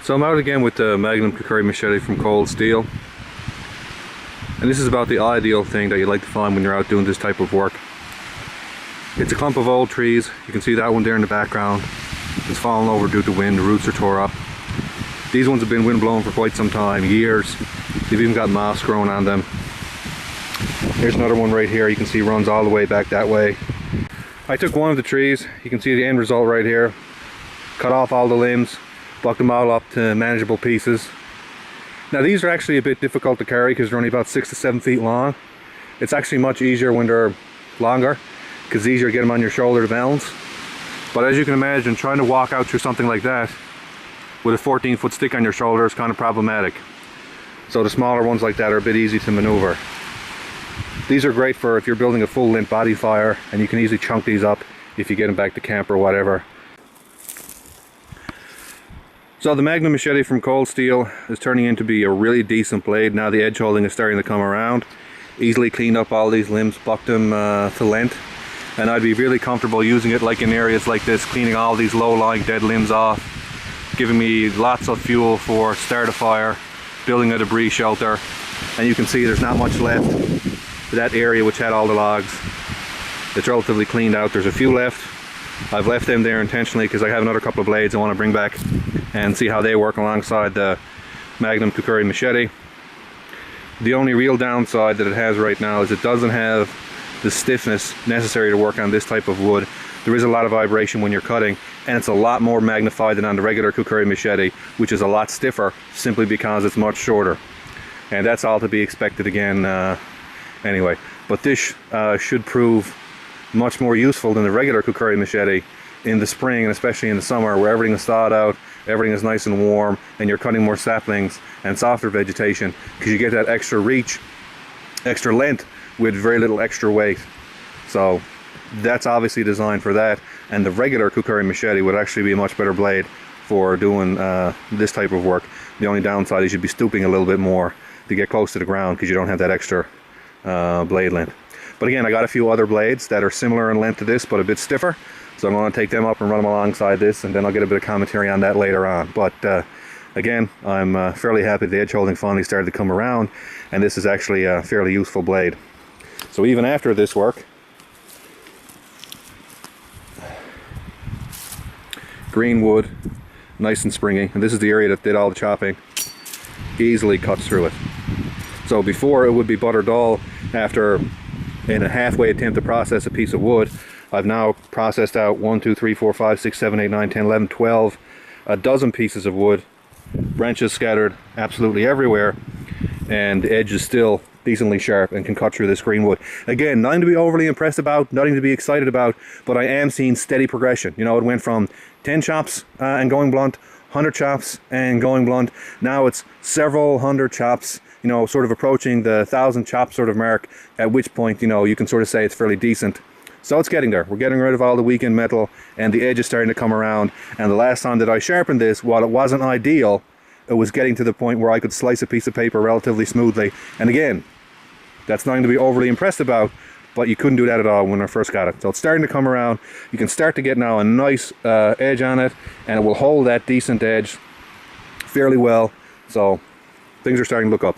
So I'm out again with the Magnum Kukri Machete from Cold Steel, and this is about the ideal thing that you like to find when you're out doing this type of work. It's a clump of old trees. You can see that one there in the background. It's fallen over due to wind, the roots are tore up. These ones have been wind blown for quite some time, years. They've even got moss growing on them. Here's another one right here, you can see runs all the way back that way. I took one of the trees, you can see the end result right here. Cut off all the limbs, bucked them all up to manageable pieces. Now these are actually a bit difficult to carry because they're only about 6 to 7 feet long. It's actually much easier when they're longer because it's easier to get them on your shoulder to balance. But as you can imagine, trying to walk out through something like that with a 14-foot stick on your shoulder is kind of problematic. So the smaller ones like that are a bit easy to maneuver. These are great for if you're building a full length body fire, and you can easily chunk these up if you get them back to camp or whatever. So the Magnum Machete from Cold Steel is turning into be a really decent blade. Now the edge holding is starting to come around. Easily cleaned up all these limbs, bucked them to length, and I'd be really comfortable using it like in areas like this, cleaning all these low-lying dead limbs off, giving me lots of fuel for start a fire, building a debris shelter. And you can see there's not much left to that area which had all the logs. It's relatively cleaned out. There's a few left. I've left them there intentionally because I have another couple of blades I want to bring back and see how they work alongside the Magnum Kukri Machete. The only real downside that it has right now is it doesn't have the stiffness necessary to work on this type of wood. There is a lot of vibration when you're cutting, and it's a lot more magnified than on the regular Kukri Machete, which is a lot stiffer simply because it's much shorter. And that's all to be expected again anyway. But this should prove much more useful than the regular Kukri Machete in the spring, and especially in the summer where everything is thawed out, everything is nice and warm, and you're cutting more saplings and softer vegetation because you get that extra reach, extra length with very little extra weight. So that's obviously designed for that, and the regular Kukri Machete would actually be a much better blade for doing this type of work. The only downside is you'd be stooping a little bit more to get close to the ground because you don't have that extra blade length. But again, I got a few other blades that are similar in length to this but a bit stiffer, so I'm going to take them up and run them alongside this, and then I'll get a bit of commentary on that later on. But again, I'm fairly happy the edge holding finally started to come around, and this is actually a fairly useful blade. So even after this work, green wood, nice and springy, and this is the area that did all the chopping, easily cuts through it. So before it would be butter dull after in a halfway attempt to process a piece of wood, I've now processed out 1, 2, 3, 4, 5, 6, 7, 8, 9, 10, 11, 12, a dozen pieces of wood, branches scattered absolutely everywhere, and the edge is still decently sharp and can cut through this green wood. Again, nothing to be overly impressed about, nothing to be excited about, but I am seeing steady progression. You know, it went from 10 chops and going blunt, 100 chops and going blunt. Now it's several hundred chops, you know, sort of approaching the 1,000 chop sort of mark, at which point, you know, you can sort of say it's fairly decent. So it's getting there. We're getting rid of all the weakened metal, and the edge is starting to come around. And the last time that I sharpened this, while it wasn't ideal, it was getting to the point where I could slice a piece of paper relatively smoothly. And again, that's nothing to be overly impressed about, but you couldn't do that at all when I first got it. So it's starting to come around. You can start to get now a nice edge on it, and it will hold that decent edge fairly well. So things are starting to look up.